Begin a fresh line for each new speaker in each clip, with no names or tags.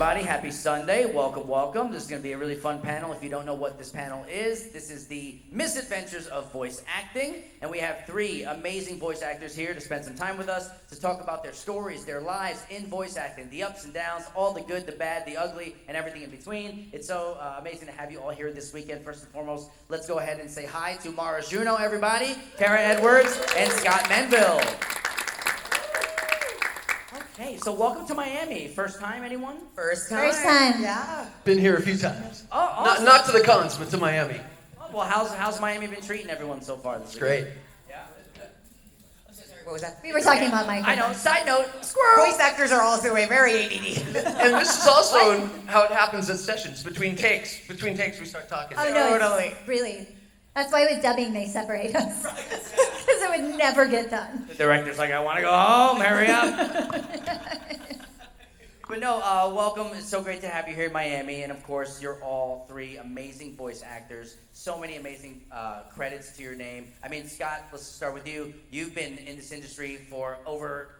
everybody. Happy Sunday. Welcome, welcome. This is going to be a really fun panel. If you don't know what this panel is, this is the Misadventures of Voice Acting. And we have three amazing voice actors here to spend some time with us to talk about their stories, their lives in voice acting, the ups and downs, all the good, the bad, the ugly, and everything in between. It's so amazing to have you all here this weekend. First and foremost, let's go ahead and say hi to Mara Junot, everybody, Kara Edwards, and Scott Menvill. Hey, so welcome to Miami. First time, anyone?
First time.
First time.
Yeah.
Been here a few times.
Oh, awesome.
Not to the cons, but to Miami.
Oh, well, how's Miami been treating everyone so far this
It's great.
Yeah.
What was that?
We were talking about Mike.
I know. Side note, squirrel.
Voice actors are also very ADD.
And this is also how it happens at sessions. Between takes, we start talking.
Oh no,
Totally.
it's really. That's why with dubbing they separate us. Because it would never get done.
The director's like, I want to go home. Hurry up. But no, welcome. It's so great to have you here in Miami. And of course, you're all three amazing voice actors. So many amazing credits to your name. I mean, Scott, let's start with you. You've been in this industry for over,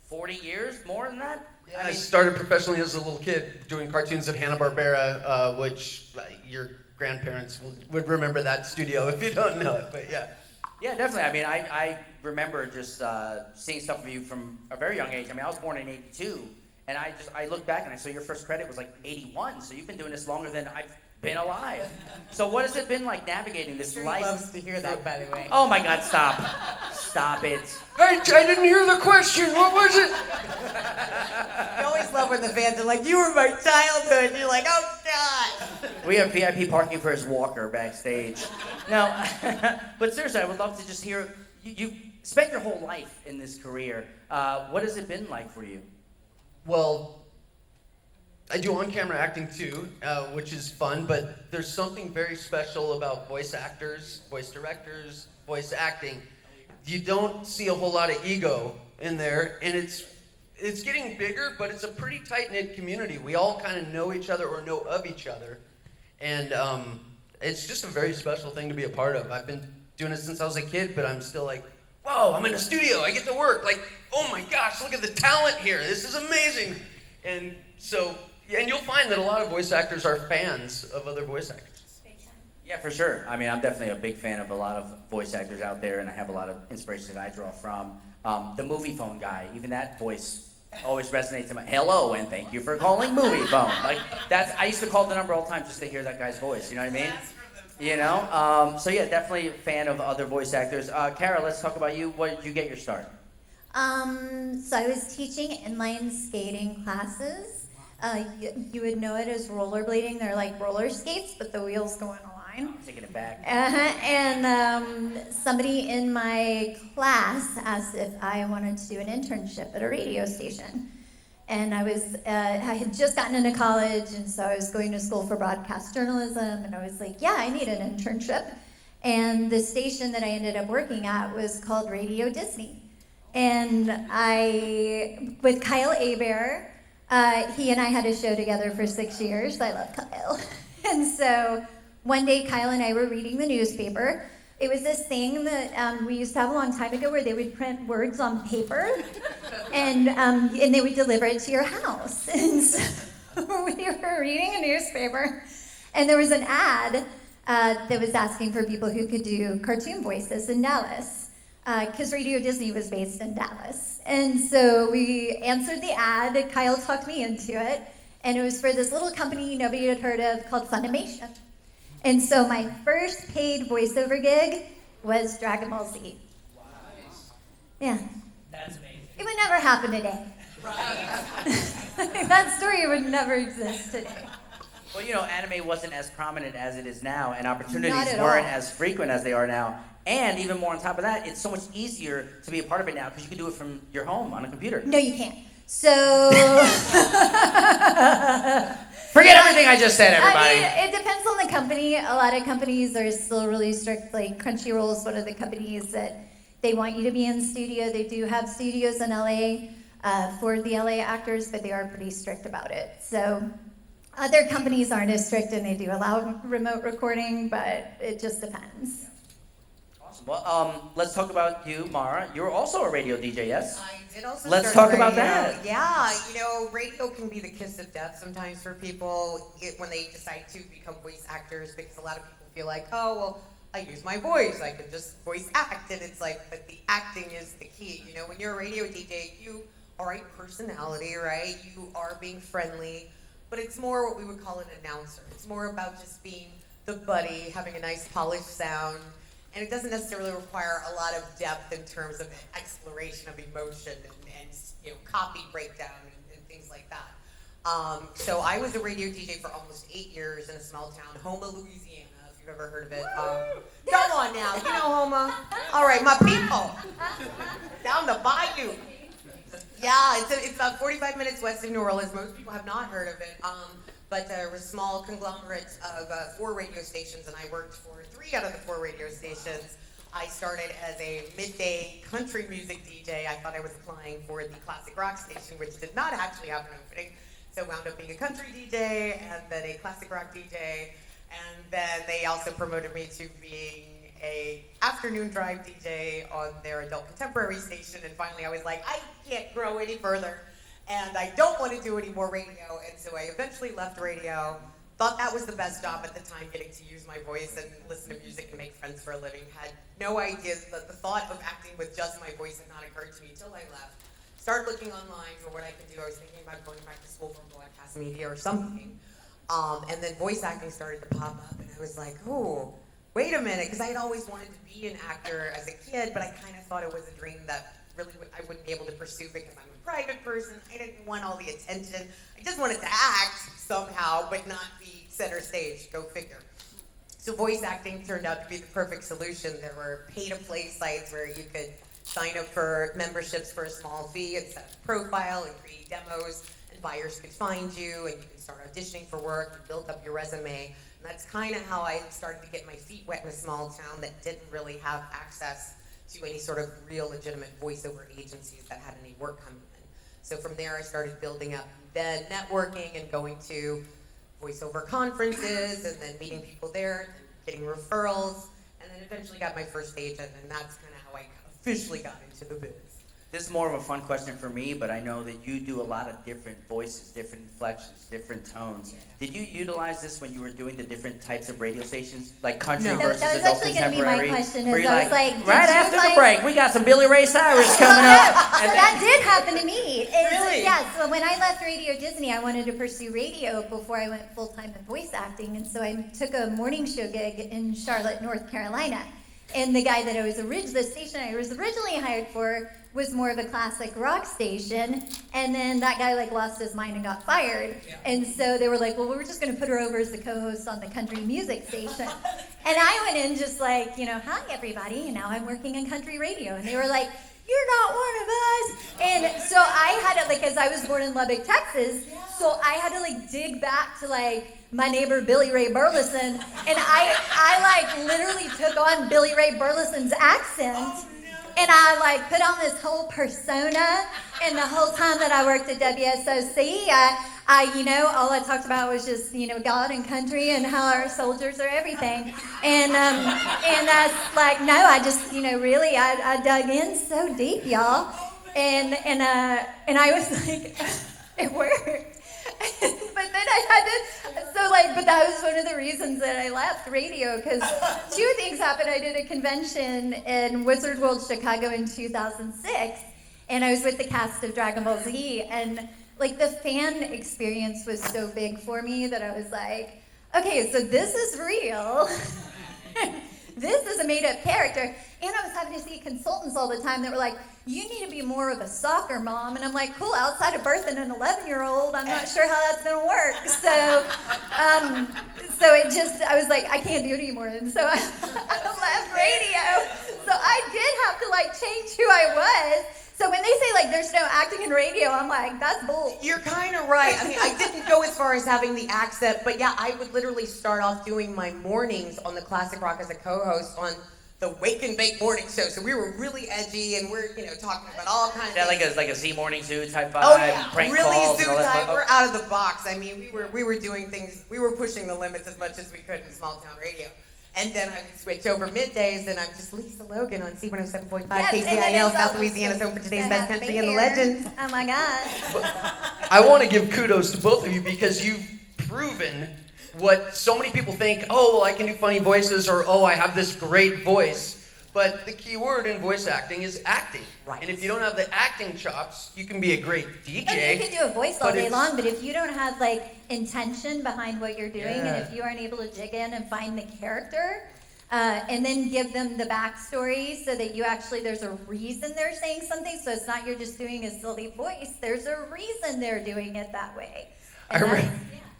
40 years? More than that?
Yeah, I started professionally as a little kid doing cartoons at Hanna-Barbera, which your grandparents would remember that studio if you don't know it, but yeah.
Yeah, definitely. I mean, I remember just seeing stuff of you from a very young age. I mean, I was born in 82, and I look back and I saw your first credit was like 81, so you've been doing this longer than I've been alive. So what has it been like navigating this life?
He loves to hear that, by the way.
Oh my God, stop. Stop it.
I didn't hear the question. What was it?
I always love when the fans are like, you were my childhood. And you're like, oh God.
We have VIP parking for his walker backstage. Now, but seriously, I would love to just hear, you spent your whole life in this career. What has it been like for you?
Well, I do on-camera acting too, which is fun, but there's something very special about voice actors, voice directors, voice acting. You don't see a whole lot of ego in there, and it's getting bigger, but it's a pretty tight-knit community. We all kind of know each other or know of each other, and it's just a very special thing to be a part of. I've been doing it since I was a kid, but I'm still like, whoa, I'm in a studio, I get to work. Like, oh my gosh, look at the talent here. This is amazing. And so, yeah, and you'll find that a lot of voice actors are fans of other voice actors.
Yeah, for sure. I mean, I'm definitely a big fan of a lot of voice actors out there, and I have a lot of inspiration that I draw from. The movie phone guy, even that voice always resonates in my, hello, and thank you for calling movie phone. Like, I used to call the number all the time just to hear that guy's voice, you know what I mean? You know? So yeah, definitely a fan of other voice actors. Kara, let's talk about you. What did you get your start?
So I was teaching inline skating classes. You would know it as rollerblading. They're like roller skates, but the wheels go on a line.
I'm taking it back.
And somebody in my class asked if I wanted to do an internship at a radio station. And I had just gotten into college, and so I was going to school for broadcast journalism, and I was like, yeah, I need an internship. And the station that I ended up working at was called Radio Disney. And with Kyle Hebert, he and I had a show together for 6 years. I love Kyle. And so one day, Kyle and I were reading the newspaper. It was this thing that we used to have a long time ago where they would print words on paper, and they would deliver it to your house. And so we were reading a newspaper, and there was an ad that was asking for people who could do cartoon voices in Dallas, because Radio Disney was based in Dallas. And so we answered the ad. Kyle talked me into it, and it was for this little company nobody had heard of called Funimation. And so my first paid voiceover gig was Dragon Ball Z.
Wow.
Yeah.
That's amazing.
It would never happen today. That story would never exist today.
Well, you know, anime wasn't as prominent as it is now, and opportunities
Not at
weren't
all.
as frequent as they are now. And even more on top of that, it's so much easier to be a part of it now because you can do it from your home on a computer.
No, you can't. So...
Forget everything I just said, everybody.
I mean, it depends on the company. A lot of companies are still really strict. Like Crunchyroll is one of the companies that they want you to be in studio. They do have studios in LA for the LA actors, but they are pretty strict about it. So other companies aren't as strict, and they do allow remote recording, but it just depends.
Awesome. Awesome. Well, let's talk about you, Mara. You're also a radio DJ, yes?
I did also
Let's
start
talk about
radio.
that.
Yeah, you know, radio can be the kiss of death sometimes for people when they decide to become voice actors, because a lot of people feel like, oh, well, I use my voice, I can just voice act, and it's like, but the acting is the key. You know, when you're a radio DJ, you are a personality, right? You are being friendly, but it's more what we would call an announcer. It's more about just being the buddy, having a nice polished sound, and it doesn't necessarily require a lot of depth in terms of exploration of emotion and you know, copy breakdown and things like that. So I was a radio DJ for almost 8 years in a small town, Houma, Louisiana, if you've ever heard of it. Come on now, you know Houma. All right, my people, down the bayou. Yeah, it's about 45 minutes west of New Orleans. Most people have not heard of it. But we're a small conglomerate of 4 radio stations, and I worked for 3 out of the 4 radio stations. I started as a midday country music DJ. I thought I was applying for the classic rock station, which did not actually have an opening. So wound up being a country DJ, and then a classic rock DJ, and then they also promoted me to being a afternoon drive DJ on their adult contemporary station, and finally I was like, I can't grow any further. And I don't want to do any more radio, and so I eventually left radio. Thought that was the best job at the time, getting to use my voice and listen to music and make friends for a living. Had no idea that the thought of acting with just my voice had not occurred to me until I left. Started looking online for what I could do. I was thinking about going back to school for broadcast media or something. And then voice acting started to pop up, and I was like, oh, wait a minute, because I had always wanted to be an actor as a kid, but I kind of thought it was a dream that really I wouldn't be able to pursue because I'm a private person. I didn't want all the attention. I just wanted to act somehow, but not be center stage. Go figure. So voice acting turned out to be the perfect solution. There were pay-to-play sites where you could sign up for memberships for a small fee and set up a profile and create demos, and buyers could find you, and you could start auditioning for work and build up your resume. And that's kind of how I started to get my feet wet in a small town that didn't really have access to any sort of real legitimate voiceover agencies that had any work coming in. So from there I started building up then networking and going to voiceover conferences and then meeting people there, and getting referrals, and then eventually got my first agent, and that's kind of how I officially got into the biz.
This is more of a fun question for me, but I know that you do a lot of different voices, different inflections, different tones. Did you utilize this when you were doing the different types of radio stations, like country
No.
versus
That was
adult
actually going to be
contemporary?
my question.
Were
Is
you
I was like, did
right
you
after
like,
the break, we got some Billy Ray Cyrus coming up.
So that did happen to me.
Really?
Yeah, so when I left Radio Disney, I wanted to pursue radio before I went full-time in voice acting, and so I took a morning show gig in Charlotte, North Carolina. And the guy that the station I was originally hired for was more of a classic rock station, and then that guy lost his mind and got fired.
Yeah.
And so they were like, well, we're just gonna put her over as the co-host on the country music station. And I went in just hi everybody, and now I'm working in country radio. And they were like, you're not one of us. And so I had to, because I was born in Lubbock, Texas, so I had to dig back to my neighbor Billy Ray Burleson, and I literally took on Billy Ray Burleson's accent. And I put on this whole persona, and the whole time that I worked at WSOC, all I talked about was just, God and country and how our soldiers are everything. And that's I just, really, I dug in so deep, y'all. And I was like, it worked. But then I had to, but that was one of the reasons that I left radio, because 2 things happened. I did a convention in Wizard World, Chicago in 2006, and I was with the cast of Dragon Ball Z, and the fan experience was so big for me that I was like, okay, so this is real. This is a made-up character. And I was having to see consultants all the time that were like, you need to be more of a soccer mom. And I'm like, cool, outside of birthing an 11-year-old, I'm not sure how that's going to work. So I was like, I can't do it anymore. And so I left radio. So I did have to change who I was. So when they say there's no acting in radio, I'm like, that's bull.
You're kind of right. I mean, I didn't go as far as having the accent, but yeah, I would literally start off doing my mornings on the Classic Rock as a co-host on the Wake and Bake morning show. So we were really edgy, and we're talking about all kinds of things.
like a Z Morning Zoo type vibe,
Oh yeah,
prank
really
calls
zoo
and all that
type.
stuff.
We're out of the box. I mean, we were doing things. We were pushing the limits as much as we could in small town radio. And then I would switch over middays, and I'm just Lisa Logan on C107.5
Yes, and then
KCIL,
it's
South
also
Louisiana's home for today's
the
best
happy
country and the
here.
legends.
Oh my God.
I want to give kudos to both of you because you've proven what so many people think, oh, well, I can do funny voices, or oh, I have this great voice. But the key word in voice acting is acting.
Right.
And if you don't have the acting chops, you can be a great DJ.
And you can do a voice all
but
day
it's-
long, but if you don't have like intention behind what you're doing,
Yeah.
and if you aren't able to dig in and find the character, and then give them the backstory so that you actually, there's a reason they're saying something, so it's not you're just doing a silly voice. There's a reason they're doing it that way.
I remember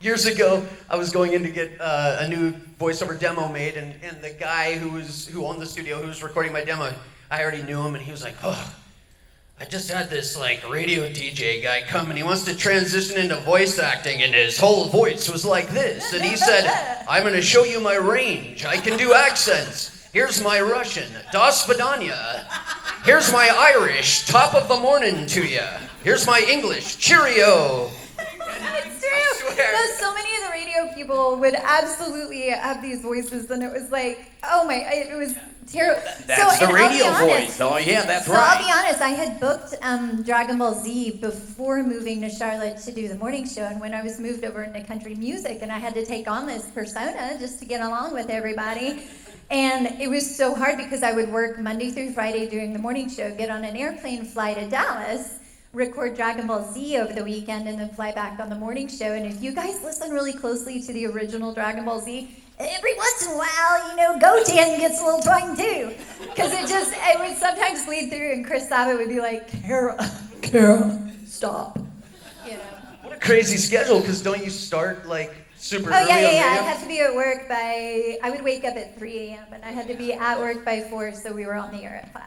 years ago, I was going in to get a new voiceover demo made, and the guy who owned the studio, who was recording my demo, I already knew him, and he was like, oh, I just had this like radio DJ guy come, and he wants to transition into voice acting, and his whole voice was like this, and he said, I'm going to show you my range. I can do accents. Here's my Russian, Das Vidanya. Here's my Irish, top of the morning to ya. Here's my English, cheerio.
It's true.
I swear.
No, so many of the radio people would absolutely have these voices, and it was like, oh my, it was terrible.
That's
so,
the
and I'll be
radio
honest,
voice. Oh yeah, that's
So
right.
I'll be honest, I had booked Dragon Ball Z before moving to Charlotte to do the morning show, and when I was moved over into country music, and I had to take on this persona just to get along with everybody. And it was so hard because I would work Monday through Friday doing the morning show, get on an airplane, fly to Dallas, record Dragon Ball Z over the weekend, and then fly back on the morning show. And if you guys listen really closely to the original Dragon Ball Z, every once in a while, you know, Goten gets a little twang too. Because it would sometimes bleed through, and Chris Sabat would be like, Kara, stop. You know.
What a crazy schedule, because don't you start like super
Oh,
early
yeah.
on
I
radio?
had to be at work I would wake up at 3 a.m., and I had to be at work by 4, so we were on the air at 5.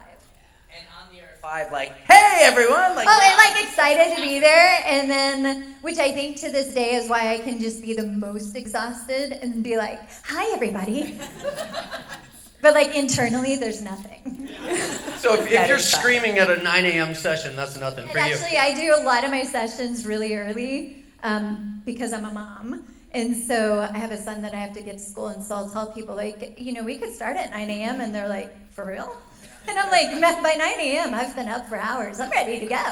And on the air at 5, like, hey everyone, like.
Oh, and like excited to be there, and then, which I think to this day is why I can just be the most exhausted and be like, hi everybody. But like internally, there's nothing.
So if you're screaming at a 9 a.m. session, that's nothing
And
for you.
actually, I do a lot of my sessions really early because I'm a mom. And so I have a son that I have to get to school, and so I'll tell people, like, you know, we could start at 9 a.m., and they're like, for real? And I'm like, by 9 a.m., I've been up for hours. I'm ready to go.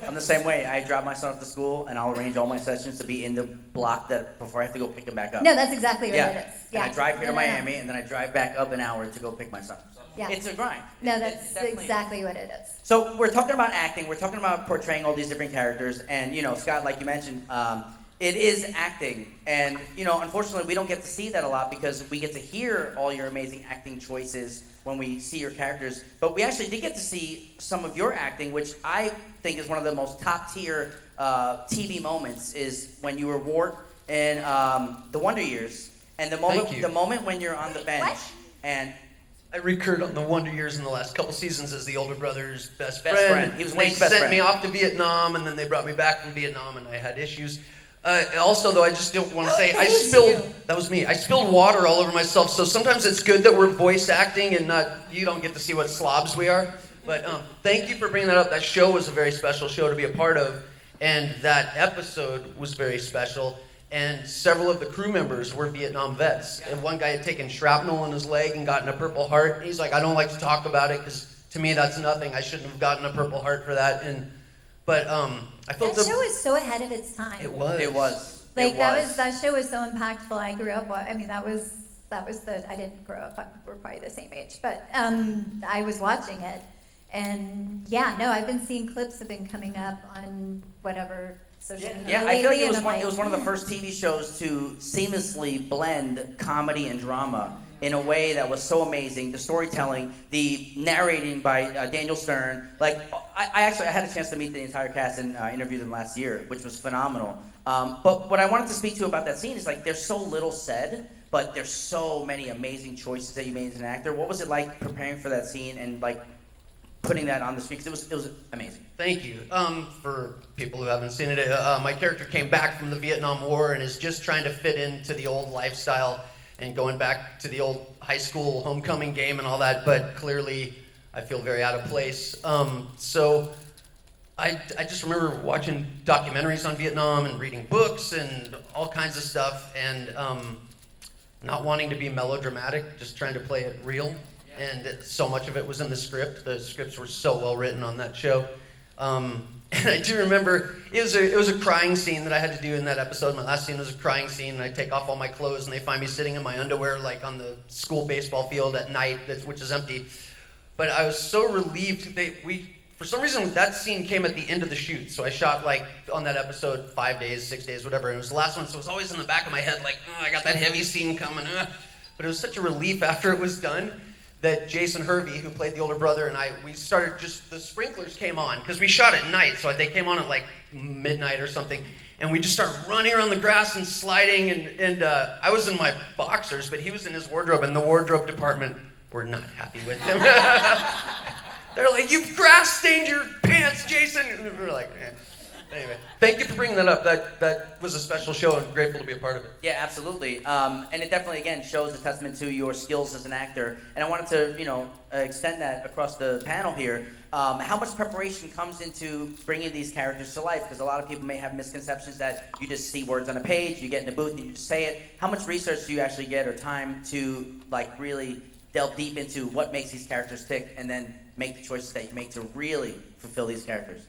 I'm the same way. I drop my son off to school, and I'll arrange all my sessions to be in the block that before I have to go pick him back up.
No, that's exactly what it is.
And I drive here to
No.
Miami, and then I drive back up an hour to go pick my son. So
Yeah.
It's a grind.
No,
It's
that's
definitely-
exactly what it is.
So we're talking about acting. We're talking about portraying all these different characters, and you know, Scott, like you mentioned, it is acting, and you know, unfortunately, we don't get to see that a lot because we get to hear all your amazing acting choices when we see your characters. But we actually did get to see some of your acting, which I think is one of the most top tier TV moments. Is when you were Wart in The Wonder Years, and the moment when you're on the bench
What?
and.
I recurred on the Wonder Years in the last couple seasons as the older brother's best
Best
friend.
friend. He was
They
Wade's best
sent
friend.
me off to Vietnam, and then they brought me back from Vietnam, and I had issues. Also, though, I just don't want to say, I
That is
spilled,
you.
that was me, I spilled water all over myself, so sometimes it's good that we're voice acting and you don't get to see what slobs we are. But thank you for bringing that up. That show was a very special show to be a part of, and that episode was very special. And several of the crew members were Vietnam vets. And one guy had taken shrapnel in his leg and gotten a Purple Heart. And he's like, I don't like to talk about it because to me that's nothing. I shouldn't have gotten a Purple Heart for that. But I felt
That show was so ahead of its time.
it was.
It was.
Like
It
that show was so impactful. I grew up. I mean, that was I didn't grow up. We're probably the same age, but I was watching it, and yeah, no, I've been seeing clips have been coming up on whatever social media
Yeah, I feel like
lately, and I'm
it was one of the first TV shows to seamlessly blend comedy and drama in a way that was so amazing. The storytelling, the narrating by Daniel Stern. Like, I had a chance to meet the entire cast and interview them last year, which was phenomenal. But what I wanted to speak to about that scene is like there's so little said, but there's so many amazing choices that you made as an actor. What was it like preparing for that scene and like putting that on the screen? 'Cause it was amazing.
Thank you. For people who haven't seen it, my character came back from the Vietnam War and is just trying to fit into the old lifestyle and going back to the old high school homecoming game and all that, but clearly I feel very out of place. So I just remember watching documentaries on Vietnam and reading books and all kinds of stuff, and not wanting to be melodramatic, just trying to play it real. And so much of it was in the script. The scripts were so well written on that show. And I do remember it was a crying scene that I had to do in that episode. My last scene was a crying scene, and I take off all my clothes, and they find me sitting in my underwear, like on the school baseball field at night, which is empty. But I was so relieved. For some reason, that scene came at the end of the shoot. So I shot like on that episode 5 days, 6 days, whatever. And it was the last one, so it was always in the back of my head, like, oh, I got that heavy scene coming. But it was such a relief after it was done that Jason Hervey, who played the older brother, and we started the sprinklers came on, because we shot at night, so they came on at like midnight or something, and we just started running around the grass and sliding, and I was in my boxers, but he was in his wardrobe, and the wardrobe department were not happy with him. They're like, "You've grass stained your pants, Jason!" And we were like, eh. Anyway, thank you for bringing that up. That was a special show, and grateful to be a part of it.
Yeah, absolutely. And it definitely, again, shows a testament to your skills as an actor. And I wanted to, extend that across the panel here. How much preparation comes into bringing these characters to life? Because a lot of people may have misconceptions that you just see words on a page, you get in a booth, and you just say it. How much research do you actually get, or time to really delve deep into what makes these characters tick, and then make the choices that you make to really fulfill these characters?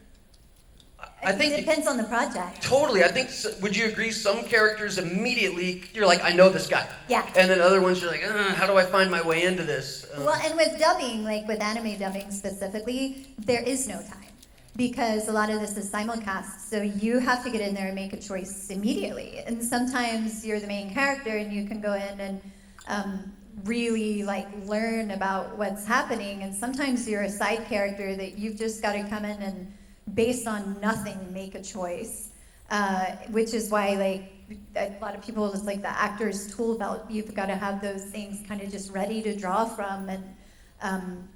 I think it depends on the project.
Totally. I think, would you agree, some characters immediately, you're like, I know this guy.
Yeah.
And then other ones, you're like, how do I find my way into this?
Well, and with dubbing, like with anime dubbing specifically, there is no time. Because a lot of this is simulcast, so you have to get in there and make a choice immediately. And sometimes you're the main character and you can go in and really learn about what's happening. And sometimes you're a side character that you've just got to come in and, based on nothing, make a choice, which is why a lot of people, it's like the actor's tool belt. You've got to have those things kind of just ready to draw from, and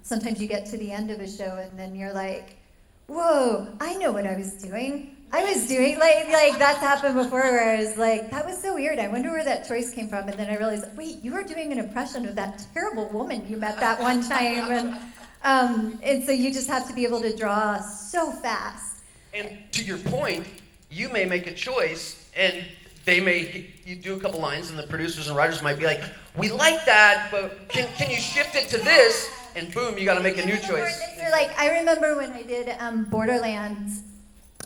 sometimes you get to the end of a show and then you're like, whoa, I know what I was doing. Like that's happened before, where I was like, that was so weird. I wonder where that choice came from. And then I realized, wait, you were doing an impression of that terrible woman you met that one time. And so you just have to be able to draw so fast.
And to your point, you may make a choice, and you do a couple lines, and the producers and writers might be like, we like that, but can you shift it to this? And boom, you got to make a new choice.
I remember when I did Borderlands,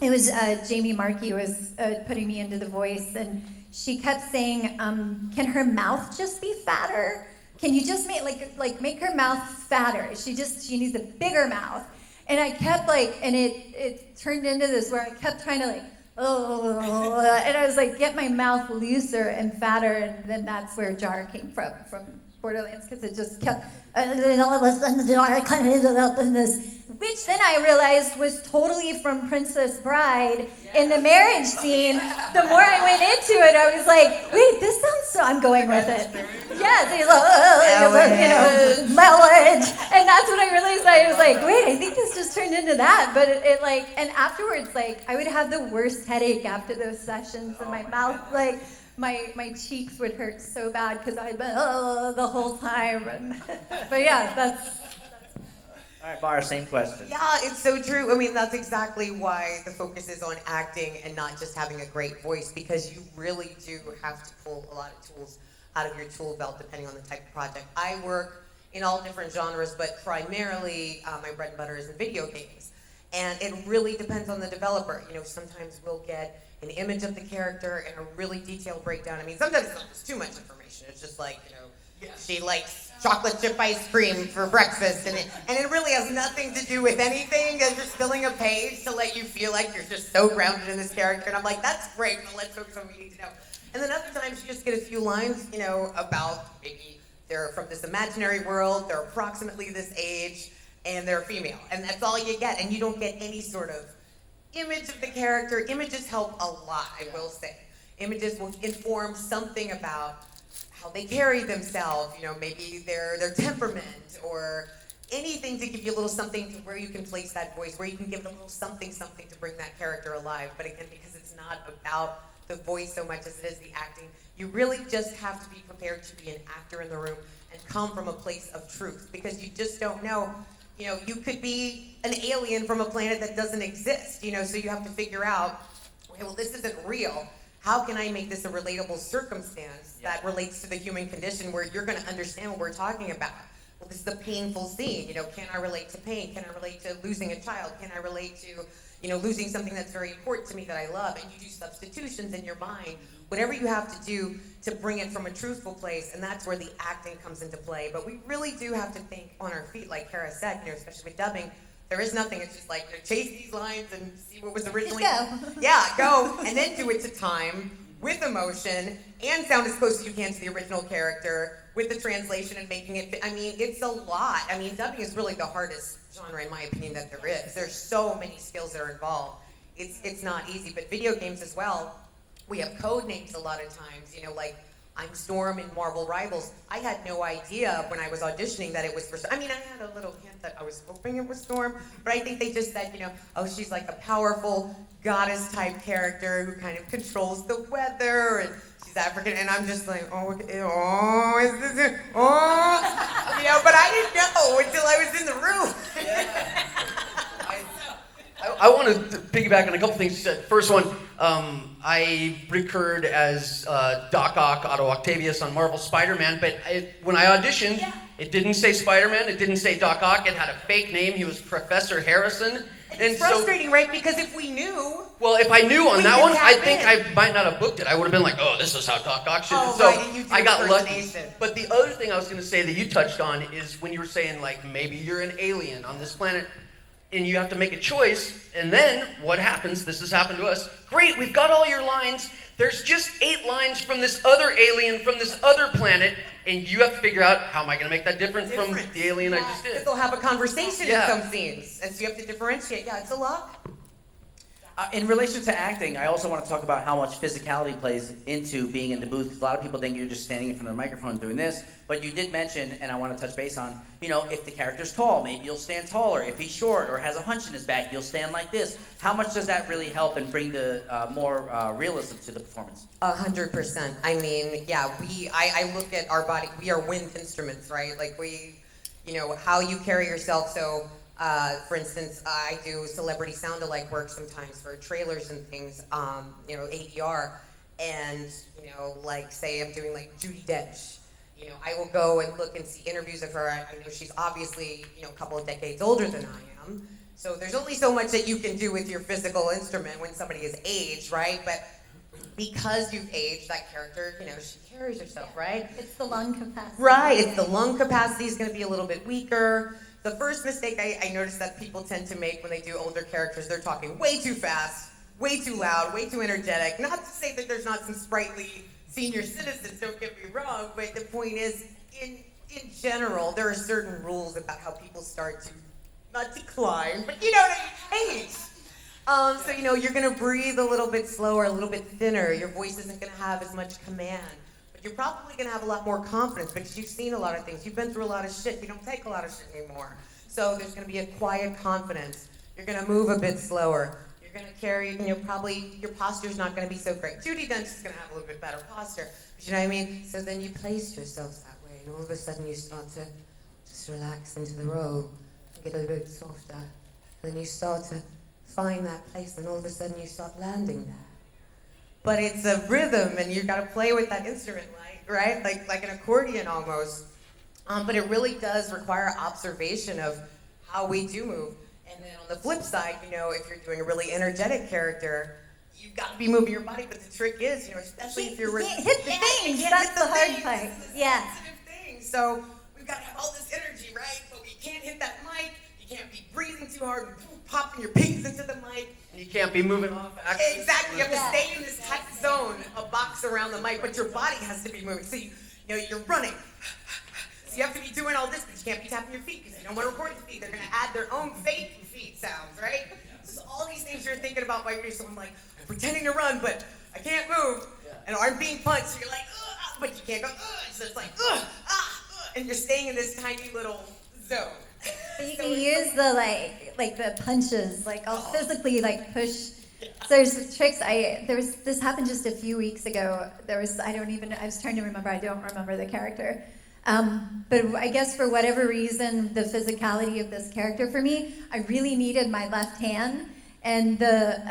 it was Jamie Markey was putting me into the voice, and she kept saying, can her mouth just be fatter? Can you just make her mouth fatter? She needs a bigger mouth. And I kept and it turned into this where I kept trying to and I was like, get my mouth looser and fatter, and then that's where Jar came from Borderlands, because it just kept, and all of a sudden I kind of ended up in this, which then I realized was totally from Princess Bride in the marriage scene. The more I went into it, I was like, wait, this sounds so, I'm going with it. Yes, he's like, marriage. And that's when I realized, I was like, wait, I think this just turned into that. But and afterwards, I would have the worst headache after those sessions, and my mouth, my cheeks would hurt so bad because I'd been the whole time. But yeah, that's.
All right, Bar, same question.
Yeah, it's so true. I mean, that's exactly why the focus is on acting and not just having a great voice, because you really do have to pull a lot of tools out of your tool belt depending on the type of project. I work in all different genres, but primarily my bread and butter is in video games. And it really depends on the developer. Sometimes we'll get an image of the character and a really detailed breakdown. I mean, sometimes it's not just too much information. It's just she likes chocolate chip ice cream for breakfast, and it really has nothing to do with anything. It's just filling a page to let you feel like you're just so grounded in this character. And I'm like, that's great, but let's focus on what we need to know. And then other times you just get a few lines, about maybe they're from this imaginary world, they're approximately this age, and they're female. And that's all you get, and you don't get any sort of image of the character. Images help a lot, I will say. Images will inform something about how they carry themselves, maybe their temperament, or anything to give you a little something to where you can place that voice, where you can give it a little something to bring that character alive. But again, because it's not about the voice so much as it is the acting, you really just have to be prepared to be an actor in the room and come from a place of truth, because you just don't know. You could be an alien from a planet that doesn't exist, so you have to figure out, okay, well, this isn't real. how can I make this a relatable circumstance that relates to the human condition where you're going to understand what we're talking about? Well, this is a painful scene. You know, can I relate to pain? Can I relate to losing a child? Can I relate to, you know, losing something that's very important to me that I love? And you do substitutions in your mind, whatever you have to do to bring it from a truthful place, and that's where the acting comes into play. But we really do have to think on our feet, like Kara said, you know, especially with dubbing. There is nothing. It's just like, you know, chase these lines and see what was originally.
Just go.
Yeah, go, and then do it to time with emotion and sound as close as you can to the original character with the translation and making it. I mean, it's a lot. I mean, dubbing is really the hardest genre, in my opinion, that there is. There's so many skills that are involved. It's not easy. But video games as well. We have code names a lot of times. You know, like, I'm Storm in Marvel Rivals. I had no idea when I was auditioning that it was for. I mean, I had a little hint that I was hoping it was Storm, but I think they just said, you know, oh, she's like a powerful goddess-type character who kind of controls the weather, and she's African, and I'm just like, oh, is this it? Oh, you know, but I didn't know until I was in the room.
I want to piggyback on a couple things you said. First one, I recurred as Doc Ock, Otto Octavius on Marvel Spider-Man, but when I auditioned, it didn't say Spider-Man, it didn't say Doc Ock, it had a fake name. He was Professor Harrison.
It's frustrating, right? Because if we knew...
Well, if I knew on
we
that
could
one, I
tap
think
in.
I might not have booked it. I would have been like, oh, this is how Doc Ock should.
Oh,
So
right, and you do
I got lucky.
impersonation.
But the other thing I was going to say that you touched on is when you were saying, like, maybe you're an alien on this planet, and you have to make a choice, and then what happens? This has happened to us. Great, we've got all your lines. There's just 8 lines from this other alien from this other planet, and you have to figure out, how am I going to make that different from the alien I just
Because
did?
they'll have a conversation
Yeah.
in some scenes, and so you have to differentiate. Yeah, it's a lot.
In relation to acting, I also want to talk about how much physicality plays into being in the booth, because a lot of people think you're just standing in front of the microphone doing this, but you did mention, and I want to touch base on, you know, if the character's tall, maybe you'll stand taller. If he's short or has a hunch in his back, you'll stand like this. How much does that really help and bring the more realism to the performance?
100%. I mean, yeah, I look at our body, we are wind instruments, right? Like you know, how you carry yourself. So, for instance, I do celebrity sound-alike work sometimes for trailers and things, you know, ADR. And, you know, like, say I'm doing, like, Judi Dench. You know, I will go and look and see interviews of her. I know she's obviously, you know, a couple of decades older than I am. So there's only so much that you can do with your physical instrument when somebody is aged, right? But because you've aged, that character, you know, she carries herself, right?
It's the lung capacity.
Right, it's the lung capacity is going to be a little bit weaker. The first mistake I noticed that people tend to make when they do older characters, they're talking way too fast, way too loud, way too energetic. Not to say that there's not some sprightly senior citizens, don't get me wrong, but the point is, in general, there are certain rules about how people start to, not decline, but you know what I mean, age. So, you know, you're going to breathe a little bit slower, a little bit thinner. Your voice isn't going to have as much command. You're probably going to have a lot more confidence because you've seen a lot of things. You've been through a lot of shit. You don't take a lot of shit anymore. So there's going to be a quiet confidence. You're going to move a bit slower. You're going to carry, you know, probably your posture's not going to be so great. Judi Dench is going to have a little bit better posture. But you know what I mean? So then you place yourself that way, and all of a sudden you start to just relax into the role and get a little bit softer. Then you start to find that place, and all of a sudden you start landing there. But it's a rhythm, and you've got to play with that instrument, right? Like an accordion almost. But it really does require observation of how we do move. And then on the flip side, you know, if you're doing a really energetic character, you've got to be moving your body. But the trick is, you know, especially if you're...
You can't hit the things.
You can't
That's
hit
the hard
things.
part.
This is a
Yeah.
sensitive thing. So we've got to have all this energy, right? But we can't hit that mic. You can't be breathing too hard and popping your pinks into the mic.
And you can't be moving off axis.
Exactly. You have
Yeah.
to stay in this tight zone, a box around the mic, but your body has to be moving. So you know, you're running. So you have to be doing all this, but you can't be tapping your feet because you don't want to record the feet. They're going to add their own fake feet sounds, right? So all these things you're thinking about while you're doing something like, I'm pretending to run, but I can't move. And I'm being punched, so you're like, ugh, but you can't go, ugh. So it's like, ugh, ah, ugh. And you're staying in this tiny little zone.
But you can use the like the punches, like I'll physically like push. So there's tricks. This happened just a few weeks ago. I was trying to remember. I don't remember the character. But I guess for whatever reason, the physicality of this character for me, I really needed my left hand. and the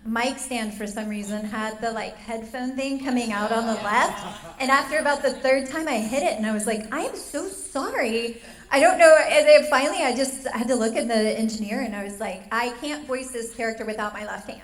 mic stand for some reason had the like headphone thing coming out on the left. And after about the third time, I hit it, and I was like, I am so sorry. I don't know. And then finally, I just had to look at the engineer, and I was like, I can't voice this character without my left hand.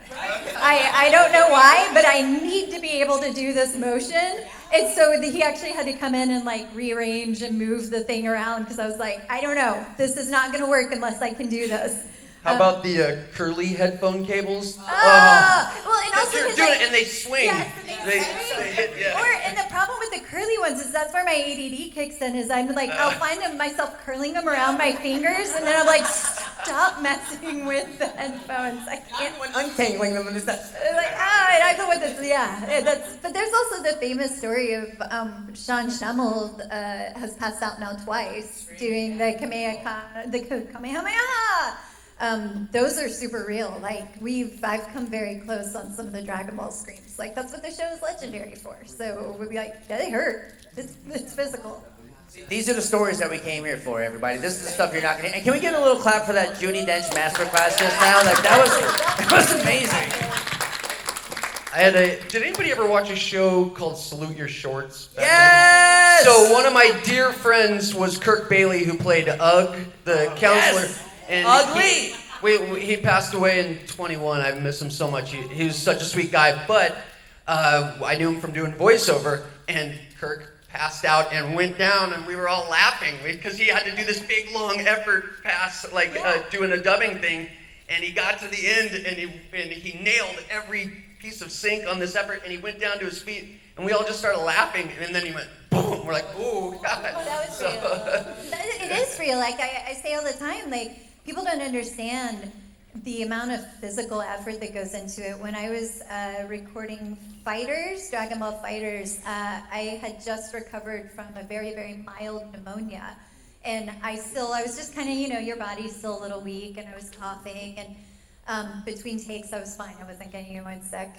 I don't know why, but I need to be able to do this motion. And so he actually had to come in and like rearrange and move the thing around, because I was like, I don't know, this is not going to work unless I can do this.
How about the curly headphone cables?
Well, and also
You're
his,
doing
like,
it and they swing.
yes,
They
swing.
hit, yeah.
And the problem with the curly ones is that's where my ADD kicks in. Is I'm like, I'll find myself curling them around my fingers, and then I'm like, stop messing with the headphones. I can't.
When untangling them, and it's that.
Like, and I go with this. Yeah, but there's also the famous story of Sean Schemmel has passed out now twice doing the Kamehameha. Those are super real. Like I've come very close on some of the Dragon Ball screams. Like that's what the show is legendary for. So we'd be like, yeah, they hurt. It's physical.
These are the stories that we came here for, everybody. This is the stuff you're not gonna. And can we get a little clap for that Juni Dench masterclass just now? Like that was amazing.
Did anybody ever watch a show called Salute Your Shorts?
Yes!
So one of my dear friends was Kirk Bailey, who played Ugg, the counselor.
Yes!
And
Ugly!
He passed away in 21. I miss him so much. He was such a sweet guy. But I knew him from doing voiceover, and Kirk passed out and went down, and we were all laughing because he had to do this big, long effort pass, doing a dubbing thing. And he got to the end, and he nailed every piece of sync on this effort, and he went down to his feet, and we all just started laughing, and then he went, boom. We're like, oh, God.
That was real. It is real. Like I say all the time, like, people don't understand the amount of physical effort that goes into it. When I was recording Fighters, Dragon Ball Fighters, I had just recovered from a very, very mild pneumonia. And I was just kind of, your body's still a little weak, and I was coughing, and between takes I was fine. I wasn't getting anyone sick.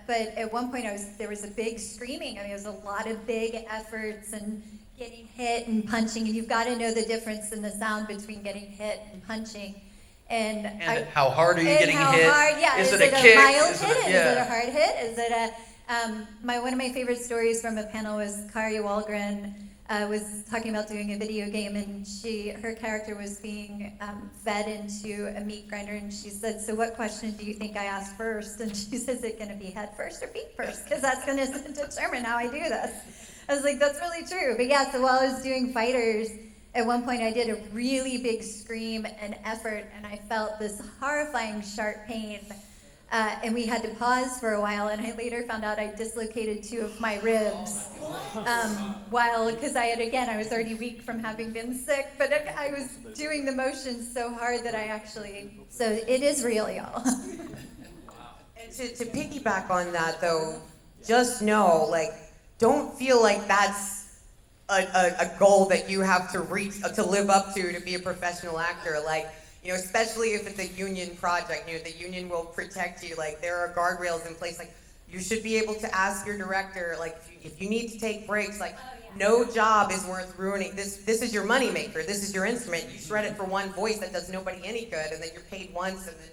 But at one point there was a big screaming. I mean, there was a lot of big efforts and getting hit and punching, and you've got to know the difference in the sound between getting hit and punching. And
how hard are you getting
how
hit?
Hard, yeah.
Is it
a
kick?
mild
Is
hit?
it
Is it a hard hit? Is it one of my favorite stories from a panel was Kari Wahlgren was talking about doing a video game, and her character was being fed into a meat grinder, and she said, so what question do you think I asked first? And she says, is it going to be head first or feet first? Because that's going to determine how I do this. I was like, that's really true. But yeah, so while I was doing Fighters, at one point I did a really big scream and effort, and I felt this horrifying sharp pain. And we had to pause for a while, and I later found out I dislocated 2 of my ribs. Because I was already weak from having been sick, but I was doing the motions so hard that so it is real, y'all.
And to piggyback on that, though, just know, don't feel like that's a goal that you have to reach, to live up to be a professional actor. Especially if it's a union project, the union will protect you. There are guardrails in place. You should be able to ask your director, if you need to take breaks, no job is worth ruining. This is your moneymaker. This is your instrument. You shred it for one voice that does nobody any good, and then you're paid once, and then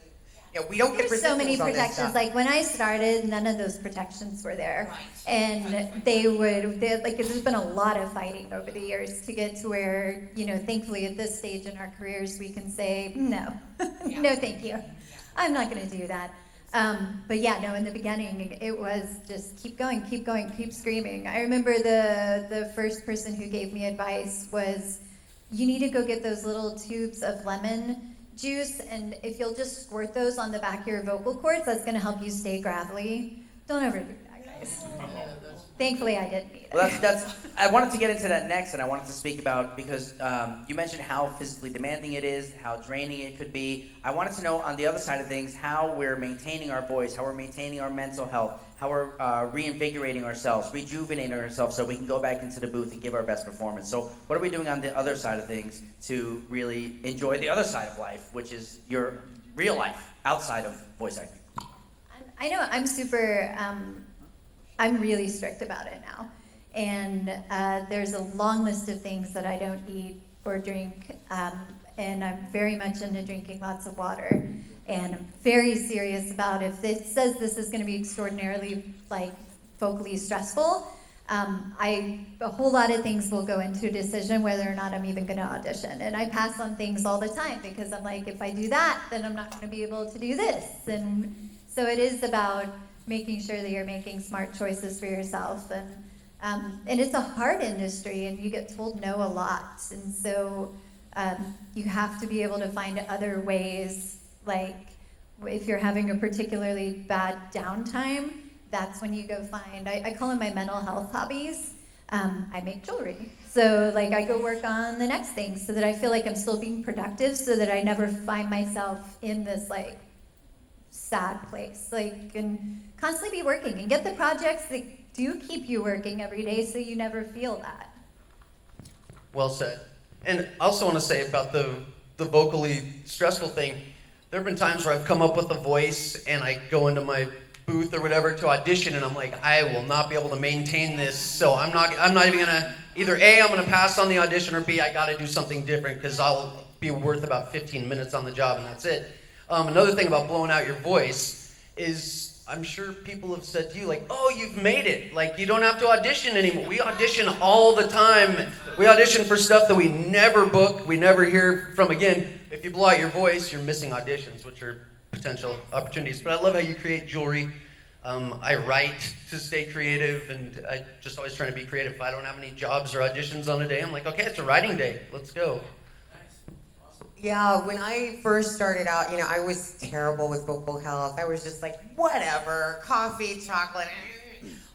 we don't get
There's so many
residuals on this
protections.
stuff.
When I started, none of those protections were there, and there's been a lot of fighting over the years to get to where, thankfully at this stage in our careers we can say no, no, thank you, I'm not going to do that. But yeah, no, in the beginning it was just keep going, keep screaming. I remember the first person who gave me advice was, you need to go get those little tubes of lemon juice, and if you'll just squirt those on the back of your vocal cords, that's going to help you stay gravelly. Don't ever do that, guys. Thankfully, I didn't either.
Well, I wanted to get into that next, and I wanted to speak about, because you mentioned how physically demanding it is, how draining it could be. I wanted to know, on the other side of things, how we're maintaining our voice, how we're maintaining our mental health, how we're reinvigorating ourselves, rejuvenating ourselves so we can go back into the booth and give our best performance. So what are we doing on the other side of things to really enjoy the other side of life, which is your real life outside of voice acting?
I know I'm really strict about it now. And there's a long list of things that I don't eat or drink. and I'm very much into drinking lots of water. And I'm very serious about if it says this is going to be extraordinarily like vocally stressful, a whole lot of things will go into a decision whether or not I'm even going to audition. And I pass on things all the time because I'm like, if I do that, then I'm not going to be able to do this. And so it is about making sure that you're making smart choices for yourself. And it's a hard industry, and you get told no a lot. And so you have to be able to find other ways, like if you're having a particularly bad downtime, that's when you go find, I call them my mental health hobbies. I make jewelry. So like I go work on the next thing so that I feel like I'm still being productive, so that I never find myself in this like sad place. Like, and constantly be working and get the projects that do keep you working every day so you never feel that.
Well said. And I also want to say about the vocally stressful thing, there have been times where I've come up with a voice and I go into my booth or whatever to audition and I'm like, I will not be able to maintain this, so I'm not even gonna, either A, I'm gonna pass on the audition, or B, I gotta do something different because I'll be worth about 15 minutes on the job and that's it. Another thing about blowing out your voice is, I'm sure people have said to you, like, oh, you've made it. Like, you don't have to audition anymore. We audition all the time. We audition for stuff that we never book, we never hear from again. If you blow out your voice, you're missing auditions, which are potential opportunities. But I love how you create jewelry. I write to stay creative, and I just always trying to be creative. If I don't have any jobs or auditions on a day, I'm like, okay, it's a writing day. Let's go.
Yeah, when I first started out, I was terrible with vocal health. I was just like, whatever, coffee, chocolate,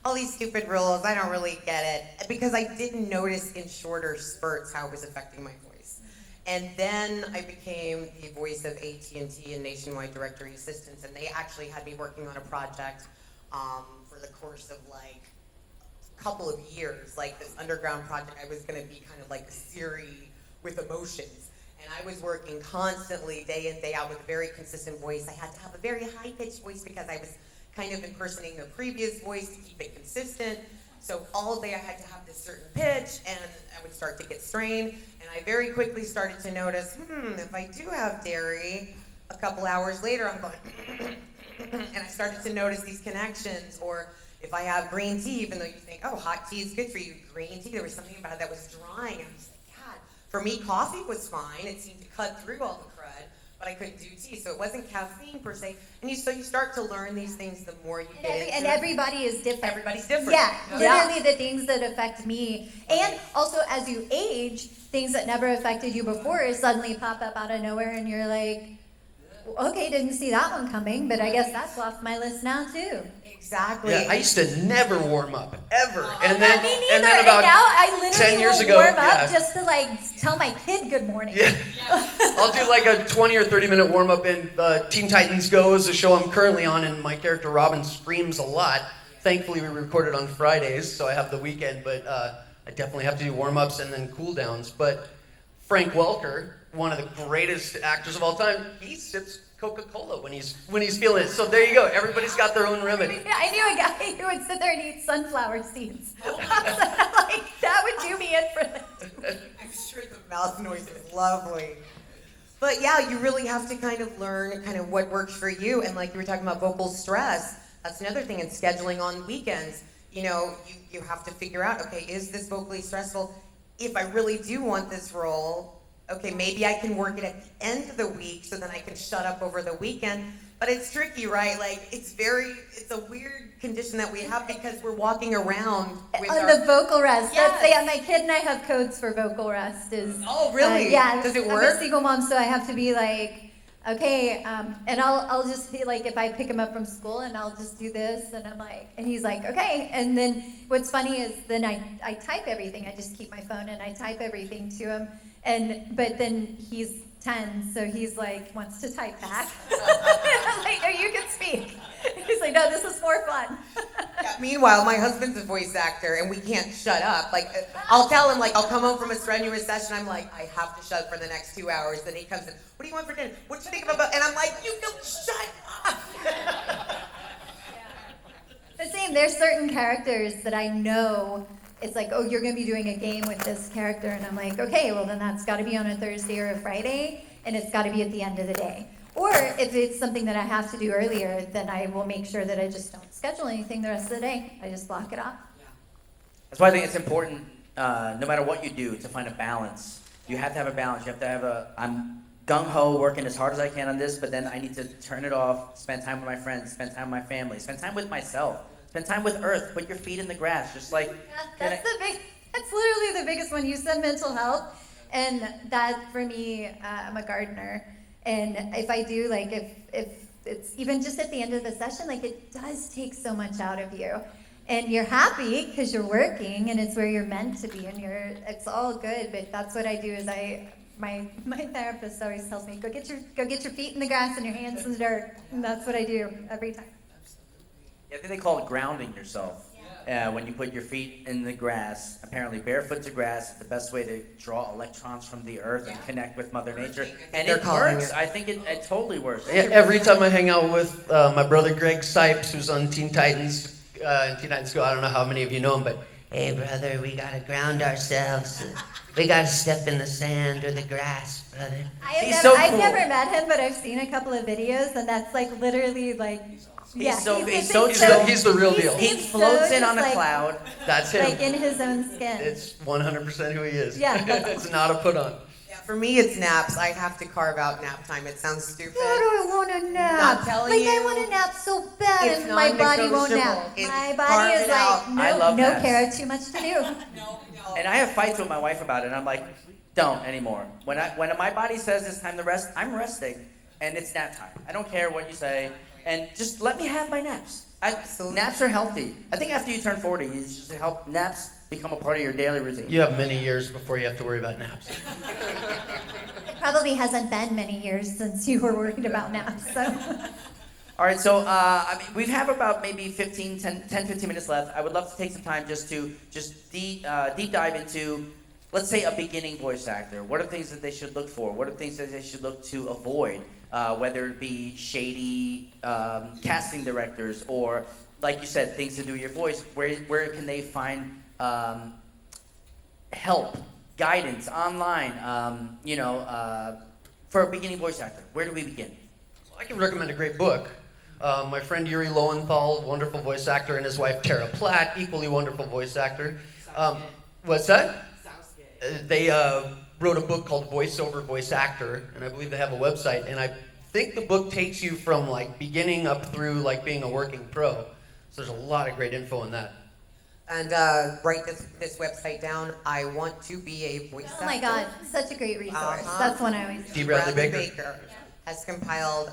all these stupid rules, I don't really get it. Because I didn't notice in shorter spurts how it was affecting my voice. And then I became the voice of AT&T and Nationwide Directory Assistance, and they actually had me working on a project for the course of like a couple of years, like this underground project. I was gonna be kind of like a Siri with emotions. And I was working constantly, day in, day out, with a very consistent voice. I had to have a very high-pitched voice because I was kind of impersonating the previous voice to keep it consistent. So all day I had to have this certain pitch, and I would start to get strained. And I very quickly started to notice, if I do have dairy, a couple hours later I'm going, and I started to notice these connections. Or if I have green tea, even though you think, oh, hot tea is good for you, green tea, there was something about it that was drying. And I was like, God, for me, coffee was fine. It seemed to cut through all the crud, but I couldn't do tea. So it wasn't caffeine per se. And so you start to learn these things the more you get into it.
And everybody is different.
Everybody's different.
Yeah, literally the things that affect me. And also as you age, things that never affected you before suddenly pop up out of nowhere and you're like, okay, didn't see that one coming, but I guess that's off my list now too.
Exactly.
Yeah, I used to never warm up, ever.
Oh,
and
me
then
neither.
and about
now I literally
10 years
will
ago,
warm up
yeah.
just to like tell my kid good morning.
Yeah. I'll do like a 20 or 30 minute warm up in Teen Titans Go is a show I'm currently on, and my character Robin screams a lot. Thankfully, we recorded on Fridays, so I have the weekend, but I definitely have to do warm ups and then cool downs. But Frank Welker, one of the greatest actors of all time, he sips Coca-Cola when he's feeling it. So there you go. Everybody's got their own remedy.
Yeah, I knew a guy who would sit there and eat sunflower seeds. So I'm like, that would do me in for this.
I'm sure the mouth noise is lovely. But yeah, you really have to kind of learn kind of what works for you. And like you were talking about vocal stress, that's another thing in scheduling on weekends. You have to figure out, okay, is this vocally stressful? If I really do want this role, okay, maybe I can work it at the end of the week so then I can shut up over the weekend. But it's tricky, right? Like, it's a weird condition that we have because we're walking around with
the vocal rest.
Yes.
That's, my kid and I have codes for vocal rest.
Oh, really?
Yeah.
Does it
I'm
work?
a single mom, so I have to be like, okay, and I'll just be like, if I pick him up from school and I'll just do this, and I'm like, and he's like, okay. And then what's funny is then I type everything. I just keep my phone and I type everything to him. But then he's 10, so he's like, wants to type back. I'm like, no, you can speak. He's like, no, this is more fun.
Yeah, meanwhile, my husband's a voice actor, and we can't shut up. Like, I'll tell him, like, I'll come home from a strenuous session, I'm like, I have to shut up for the next 2 hours. Then he comes in, what do you want for dinner? What you think about? And I'm like, you don't shut up.
The same, there's certain characters that I know it's like, oh, you're gonna be doing a game with this character, and I'm like, okay, well then that's got to be on a Thursday or a Friday, and it's got to be at the end of the day. Or if it's something that I have to do earlier, then I will make sure that I just don't schedule anything the rest of the day. I just block it off.
That's why I think it's important, no matter what you do, to find a balance. You have to have a balance. You have to have I'm gung-ho working as hard as I can on this, but then I need to turn it off, spend time with my friends, spend time with my family, spend time with myself, spend time with Earth, put your feet in the grass, just like...
Yeah, that's literally the biggest one. You said mental health, and that for me, I'm a gardener, and if I do, like, if it's even just at the end of the session, like, it does take so much out of you. And you're happy because you're working and it's where you're meant to be, and it's all good. But that's what I do. Is my therapist always tells me, go get your feet in the grass and your hands in the dirt. And that's what I do every time.
Yeah, I think they call it grounding yourself. When you put your feet in the grass, apparently barefoot to grass is the best way to draw electrons from the earth and connect with Mother Nature. And it works. I think it totally works.
Every time I hang out with my brother Greg Sipes, who's on Teen Titans, Teen Titans Go, I don't know how many of you know him, but hey brother, we gotta ground ourselves. We gotta step in the sand or the grass, brother.
I've never met him, but I've seen a couple of videos, and that's like literally like...
He's the
real deal.
He floats in on a cloud.
That's him.
Like in his own skin.
It's 100% who he is.
Yeah.
It's not a put on.
Yeah, for me, it's naps. I have to carve out nap time. It sounds stupid.
I don't want a nap.
Not telling
like
you.
I want a nap so bad,
It's
and my body won't
non-negotiable.
nap.
It's
My
carve
body is
it out.
like,
I love
no
naps.
care, too much to do.
No.
And I have fights with my wife about it, and I'm like, don't anymore. When my body says it's time to rest, I'm resting, and it's nap time. I don't care what you say, and just let me have my naps.
Absolutely.
Naps are healthy. I think after you turn 40, you just help naps become a part of your daily routine.
You have many years before you have to worry about naps.
It probably hasn't been many years since you were worried about naps, so.
All right, so we have about maybe 15 minutes left. I would love to take some time just to deep dive into, let's say, a beginning voice actor. What are things that they should look for? What are things that they should look to avoid? Whether it be shady casting directors or, like you said, things to do with your voice. Where can they find help, guidance online? For a beginning voice actor, where do we begin?
I can recommend a great book. My friend Yuri Lowenthal, wonderful voice actor, and his wife Tara Platt, equally wonderful voice actor. What's that? They wrote a book called Voiceover, Voice Actor, and I believe they have a website. And I think the book takes you from like beginning up through like being a working pro. So there's a lot of great info in that.
And write this website down. I want to be a voice actor.
Oh my God, such a great resource.
Uh-huh.
That's one I always do.
D. Bradley Baker
has compiled,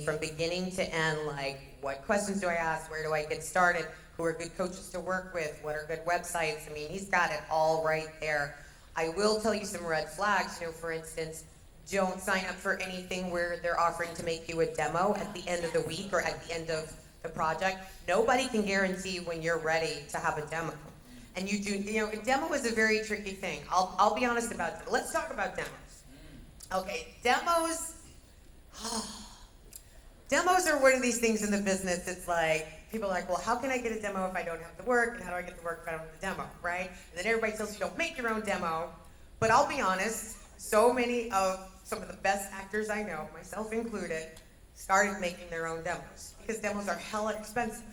from beginning to end, like, what questions do I ask? Where do I get started? Who are good coaches to work with? What are good websites? He's got it all right there. I will tell you some red flags. For instance, don't sign up for anything where they're offering to make you a demo at the end of the week or at the end of the project. Nobody can guarantee when you're ready to have a demo. And you do, a demo is a very tricky thing. I'll be honest about it. Let's talk about demos. Okay, demos are one of these things in the business. It's like, people are like, well, how can I get a demo if I don't have the work? And how do I get the work if I don't have the demo, right? And then everybody tells you don't make your own demo. But I'll be honest, some of the best actors I know, myself included, started making their own demos because demos are hella expensive.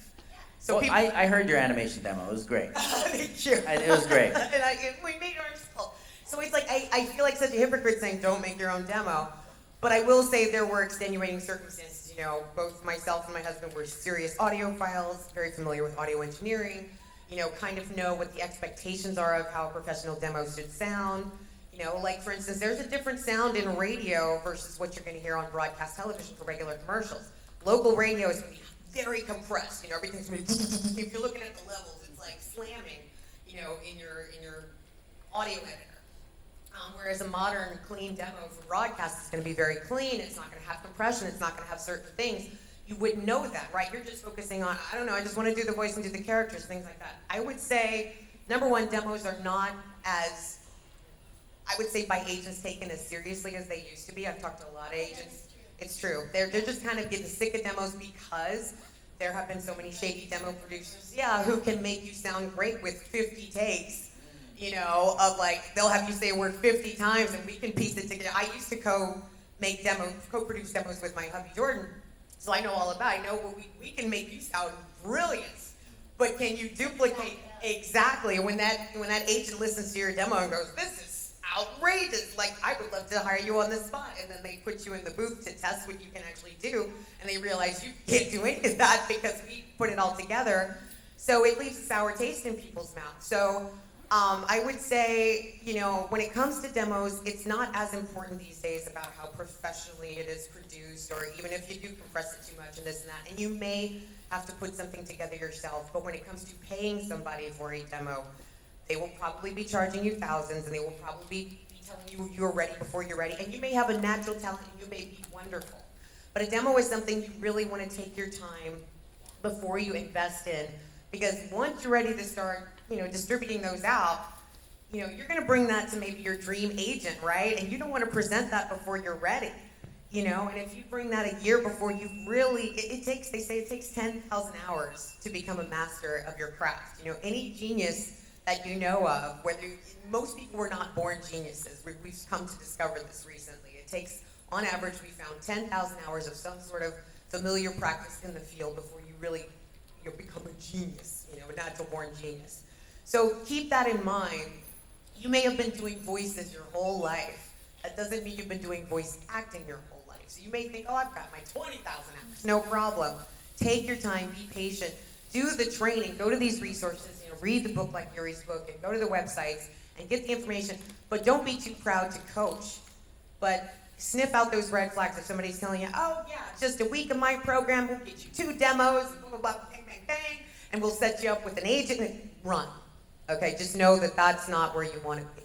So
I heard your animation demo. It was great.
Thank you.
It was great.
And we made ourselves. So it's like, I feel like such a hypocrite saying don't make your own demo. But I will say there were extenuating circumstances. Both myself and my husband were serious audiophiles, very familiar with audio engineering, kind of know what the expectations are of how a professional demo should sound. Like for instance, there's a different sound in radio versus what you're going to hear on broadcast television for regular commercials. Local radio is going to be very compressed. Everything's going to be, if you're looking at the levels, it's like slamming, in your audio editor. Whereas a modern, clean demo for broadcast is going to be very clean. It's not going to have compression. It's not going to have certain things. You wouldn't know that, right? You're just focusing on, I don't know, I just want to do the voice and do the characters, things like that. I would say, number one, demos are not as, I would say by agents taken as seriously as they used to be. I've talked to a lot of agents. It's true. They're just kind of getting sick of demos because there have been so many shady demo producers, yeah, who can make you sound great with 50 takes, you know, of like, they'll have you say a word 50 times and we can piece it together. I used to co-produce demos with my hubby Jordan, so I know all about it. I know we can make you sound brilliant, but can you duplicate exactly when that agent listens to your demo and goes, this is outrageous, like I would love to hire you on the spot, and then they put you in the booth to test what you can actually do, and they realize you can't do any of that because we put it all together. So it leaves a sour taste in people's mouths. So I would say, you know, when it comes to demos, it's not as important these days about how professionally it is produced, or even if you do compress it too much and this and that, and you may have to put something together yourself, but when it comes to paying somebody for a demo, they will probably be charging you thousands, and they will probably be telling you you're ready before you're ready, and you may have a natural talent and you may be wonderful. But a demo is something you really want to take your time before you invest in, because once you're ready to start, you know, distributing those out, you know, you're going to bring that to maybe your dream agent, right? And you don't want to present that before you're ready, you know. And if you bring that a year before you really, they say it takes 10,000 hours to become a master of your craft. You know, any genius that you know of, most people were not born geniuses. We've come to discover this recently. It takes, on average, we found 10,000 hours of some sort of familiar practice in the field before you really, you know, become a genius, you know, a natural born genius. So keep that in mind. You may have been doing voices your whole life. That doesn't mean you've been doing voice acting your whole life. So you may think, oh, I've got my 20,000 hours. No problem. Take your time, be patient, do the training, go to these resources, you know, read the book like Yuri's book, and go to the websites and get the information. But don't be too proud to coach. But sniff out those red flags if somebody's telling you, oh yeah, just a week of my program, we'll get you 2 demos, blah, blah, blah, bang, bang, bang, and we'll set you up with an agent and run. Okay, just know that that's not where you want to be.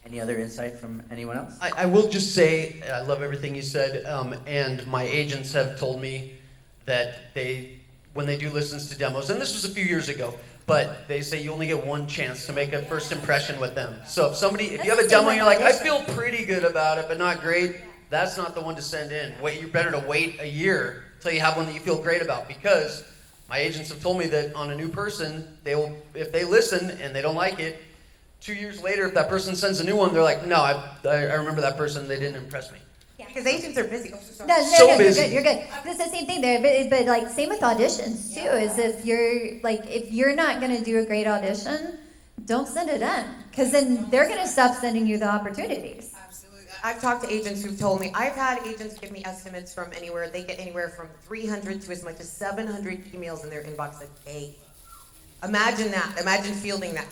Any other insight from anyone else?
I will just say, I love everything you said, and my agents have told me that when they do listens to demos, and this was a few years ago, but they say you only get one chance to make a first impression with them. So if you have a demo and you're like, I feel pretty good about it, but not great, that's not the one to send in. You're better to wait a year till you have one that you feel great about, because my agents have told me that on a new person, if they listen and they don't like it, 2 years later, if that person sends a new one, they're like, no, I remember that person, they didn't impress me.
Yeah.
Because agents are busy. Oh, so sorry.
No,
busy.
You're good. It's the same thing there, but like same with auditions too. Is if you're not gonna do a great audition, don't send it in, because then they're gonna stop sending you the opportunities.
Absolutely. I've talked to agents who've told me, I've had agents give me estimates from they get anywhere from 300 to as much as 700 emails in their inbox a day. Imagine that. Imagine fielding that.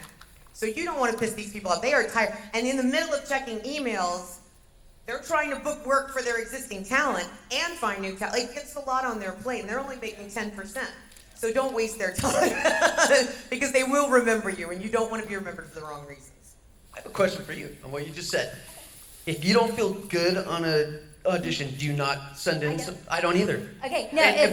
So you don't want to piss these people off. They are tired. And in the middle of checking emails, they're trying to book work for their existing talent and find new talent. Like, it's a lot on their plate, and they're only making 10%. So don't waste their time, because they will remember you, and you don't want to be remembered for the wrong reasons.
I have a question for you on what you just said. If you don't feel good on an audition, do you not send in I don't either.
Okay, no,
And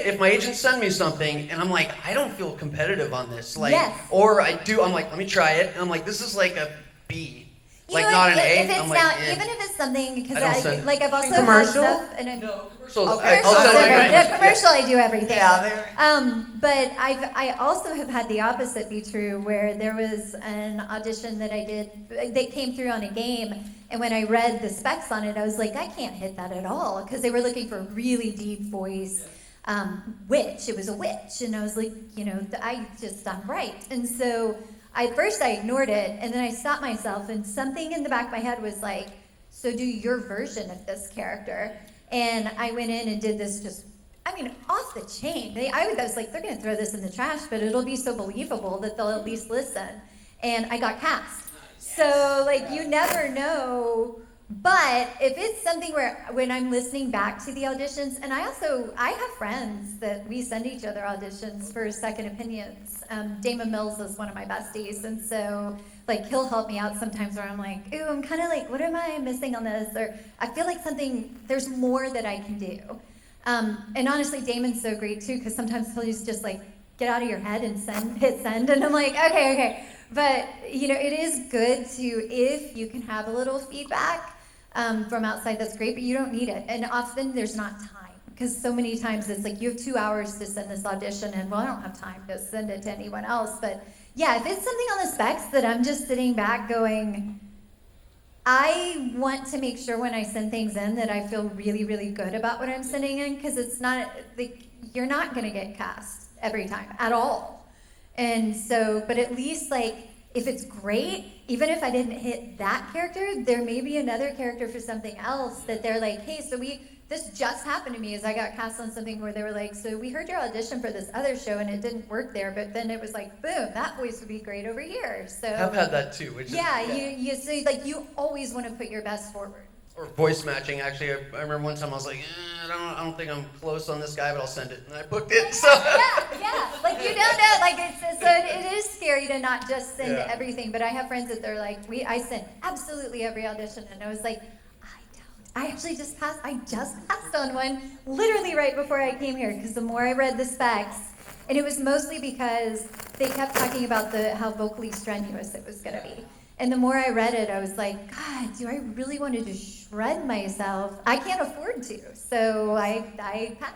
if my agent send me something and I'm like, I don't feel competitive on this, like,
Yes.
or I do, I'm like, let me try it, and I'm like, this is like a B.
You
Like
know
not
what,
an A.
if it's
I'm like,
not,
eh.
even if it's something, because
I don't send-
I've also had
Commercial?
stuff, and I,
No, commercials.
Okay.
I'll send it right.
yeah, commercial, I do everything.
Yeah, they're...
But I also have had the opposite be true, where there was an audition that I did, they came through on a game, and when I read the specs on it, I was like, I can't hit that at all, because they were looking for a really deep voice witch. It was a witch, and I was like, you know, I'm right. And so at first I ignored it, and then I stopped myself, and something in the back of my head was like, so do your version of this character. And I went in and did this just, off the chain. I was like, they're gonna throw this in the trash, but it'll be so believable that they'll at least listen. And I got cast. So like, you never know. But if it's something where when I'm listening back to the auditions, and I have friends that we send each other auditions for second opinions. Damon Mills is one of my besties, and so like he'll help me out sometimes where I'm like, ooh, I'm kind of like, what am I missing on this? Or I feel like there's more that I can do. And honestly, Damon's so great too, because sometimes he'll just like, get out of your head and hit send, and I'm like, okay. But you know, it is good to, if you can have a little feedback from outside, that's great, but you don't need it. And often there's not time. because so many times it's like you have 2 hours to send this audition, and well, I don't have time to send it to anyone else. But yeah, if it's something on the specs that I'm just sitting back going, I want to make sure when I send things in that I feel really, really good about what I'm sending in, because it's not like you're not going to get cast every time at all. And so, but at least like if it's great, even if I didn't hit that character, there may be another character for something else that they're like, hey, so this just happened to me, as I got cast on something where they were like, so we heard your audition for this other show and it didn't work there, but then it was like, boom, that voice would be great over here. So
I've had that too, which
yeah,
is,
you so like you always want to put your best forward.
or voice matching. Actually, I remember one time I was like, I don't think I'm close on this guy, but I'll send it, and I booked it. So
Yeah, like you don't know, like so it is scary to not just send
Yeah.
everything. But I have friends that they're like, I sent absolutely every audition, and I was like, I actually just passed on one literally right before I came here, because the more I read the specs, and it was mostly because they kept talking about how vocally strenuous it was going to be. And the more I read it, I was like, God, do I really want to just shred myself? I can't afford to. So I passed.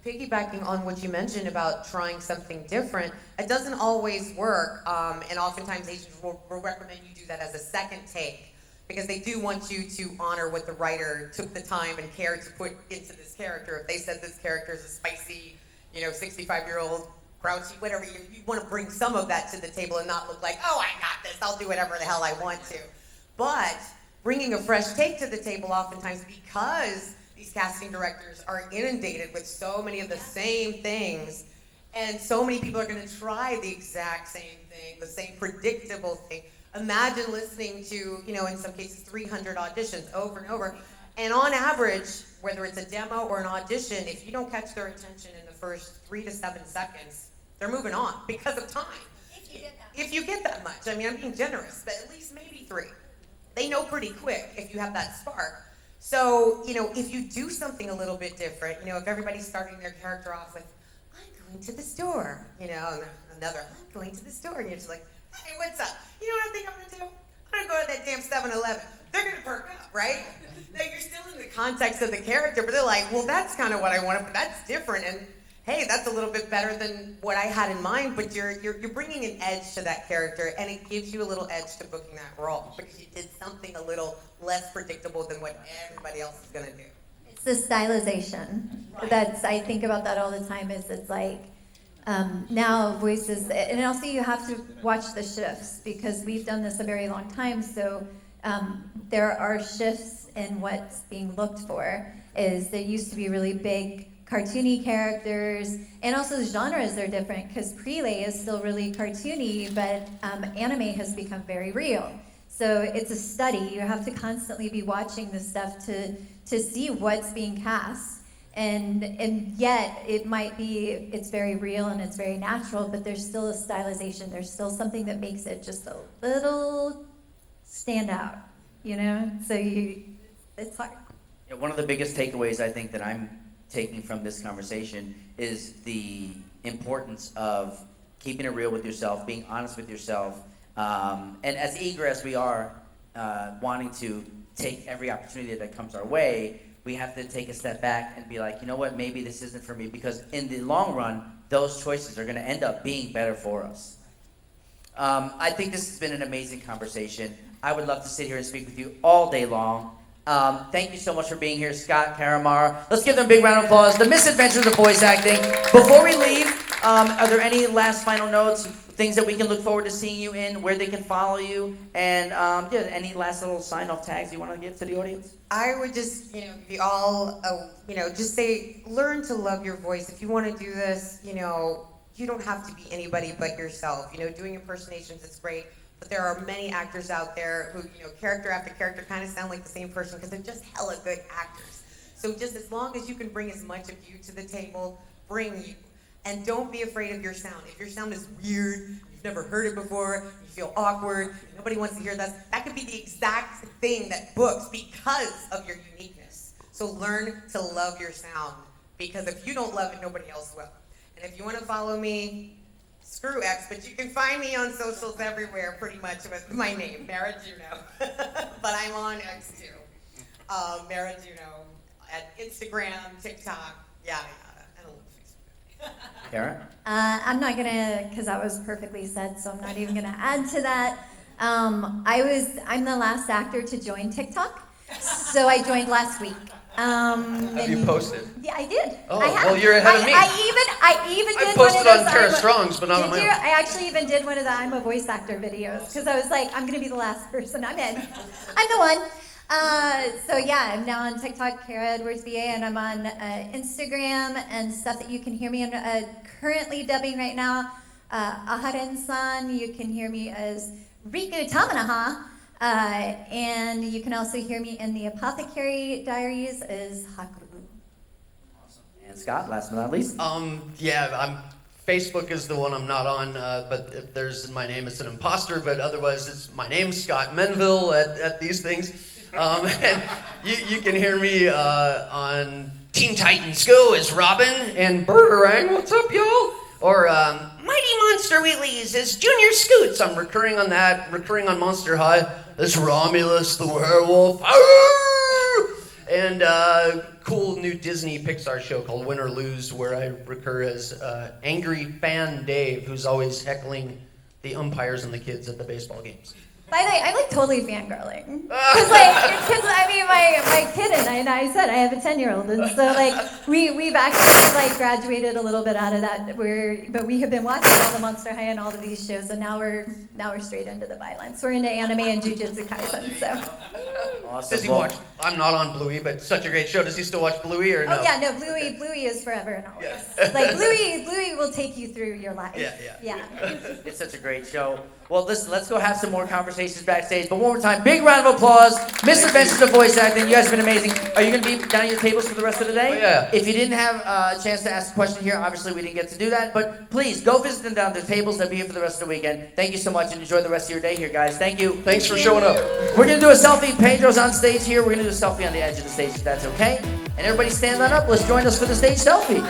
Piggybacking on what you mentioned about trying something different, it doesn't always work, and oftentimes agents will recommend you do that as a second take, because they do want you to honor what the writer took the time and care to put into this character. If they said this character is a spicy, 65-year-old, grouchy, whatever, you want to bring some of that to the table and not look like, oh, I got this, I'll do whatever the hell I want to. But bringing a fresh take to the table oftentimes, because these casting directors are inundated with so many of the same things, and so many people are going to try the exact same thing, the same predictable thing. Imagine listening to, in some cases, 300 auditions over and over. And on average, whether it's a demo or an audition, if you don't catch their attention in the first 3 to 7 seconds, they're moving on because of time. If you get that much. I mean, I'm being generous, but at least maybe 3. They know pretty quick if you have that spark. So, if you do something a little bit different, if everybody's starting their character off with, I'm going to the store, and another, I'm going to the store, and you're just like, hey, what's up? You know what I think I'm going to do? I'm going to go to that damn 7-Eleven. They're going to perk up, right? Now, you're still in the context of the character, but they're like, well, that's kind of what I wanted, but that's different, and hey, that's a little bit better than what I had in mind, but you're bringing an edge to that character, and it gives you a little edge to booking that role, because you did something a little less predictable than what everybody else is going to do.
It's the stylization. Right. I think about that all the time, it's like, now voices, and also you have to watch the shifts, because we've done this a very long time, so there are shifts in what's being looked for. There used to be really big cartoony characters, and also the genres are different, because prelay is still really cartoony, but anime has become very real. So it's a study. You have to constantly be watching this stuff to see what's being cast. And yet it's very real and it's very natural, but there's still a stylization. There's still something that makes it just a little stand out, So it's hard.
Yeah, one of the biggest takeaways I think that I'm taking from this conversation is the importance of keeping it real with yourself, being honest with yourself, and as eager as we are, wanting to take every opportunity that comes our way, we have to take a step back and be like, you know what, maybe this isn't for me, because in the long run, those choices are going to end up being better for us. I think this has been an amazing conversation. I would love to sit here and speak with you all day long. Thank you so much for being here, Scott, Karamar. Let's give them a big round of applause. The Misadventures of Voice Acting. Before we leave, are there any last final notes, things that we can look forward to seeing you in, where they can follow you, and any last little sign-off tags you want to give to the audience?
I would just, be all, just say, learn to love your voice. If you want to do this, you don't have to be anybody but yourself. Doing impersonations is great. But there are many actors out there who, character after character kind of sound like the same person, because they're just hella good actors. So just as long as you can bring as much of you to the table, bring you. And don't be afraid of your sound. If your sound is weird, you've never heard it before, you feel awkward, nobody wants to hear that could be the exact thing that books because of your uniqueness. So learn to love your sound, because if you don't love it, nobody else will. And if you want to follow me, screw X, but you can find me on socials everywhere pretty much with my name, Mara Junot. But I'm on X too. Mara Junot. at Instagram, TikTok, yada yada. I don't love Facebook.
Karen?
I'm not gonna, because that was perfectly said, so I'm not even gonna add to that. I'm the last actor to join TikTok, so I joined last week.
Have you posted?
Yeah, I did.
Oh,
I have.
well, you're ahead of me.
I even
I
did one of
posted
those.
on Tara Strong's, but not on
Did
my
you?
own.
I actually even did one of the I'm a voice actor videos because I was like, I'm gonna be the last person. I'm in. I'm the one. So yeah, I'm now on TikTok, Kara Edwards VA, and I'm on Instagram and stuff that you can hear me in. Currently dubbing right now, Aharen-san. You can hear me as Riku Tamanaha. And you can also hear me in the Apothecary Diaries as Haku.
Awesome. And Scott, last but not least.
Facebook is the one I'm not on, but if there's my name, it's an imposter, but otherwise it's my name, Scott Menvill, at these things. And you can hear me on Teen Titans Go as Robin, and Burgerang, what's up, y'all? Or Mighty Monster Wheelies as Junior Scoots. I'm recurring on that, recurring on Monster High as Romulus the Werewolf. And cool new Disney Pixar show called Win or Lose, where I recur as angry fan Dave, who's always heckling the umpires and the kids at the baseball games.
By the way, I'm like totally fangirling. Because I mean, my kid and I said I have a 10-year-old, and so like we've actually like graduated a little bit out of that. But we have been watching all the Monster High and all of these shows, and now we're straight into the violence. We're into anime and Jujutsu Kaisen. So.
Awesome.
Does he watch? I'm not on Bluey, but such a great show. Does he still watch Bluey or no?
Oh yeah, no, Bluey is forever and always.
Yeah.
Like Bluey will take you through your life.
Yeah.
It's such a great show. Well, listen, let's go have some more conversations backstage. But one more time, big round of applause. Misadventures of Voice Acting. You guys have been amazing. Are you going to be down at your tables for the rest of the day?
Oh, yeah.
If you didn't have a chance to ask a question here, obviously we didn't get to do that. But please, go visit them down at their tables. They'll be here for the rest of the weekend. Thank you so much, and enjoy the rest of your day here, guys. Thank you.
Thanks for showing up.
We're going to do a selfie. Pedro's on stage here. We're going to do a selfie on the edge of the stage, if that's okay. And everybody stand on up. Let's join us for the stage selfie.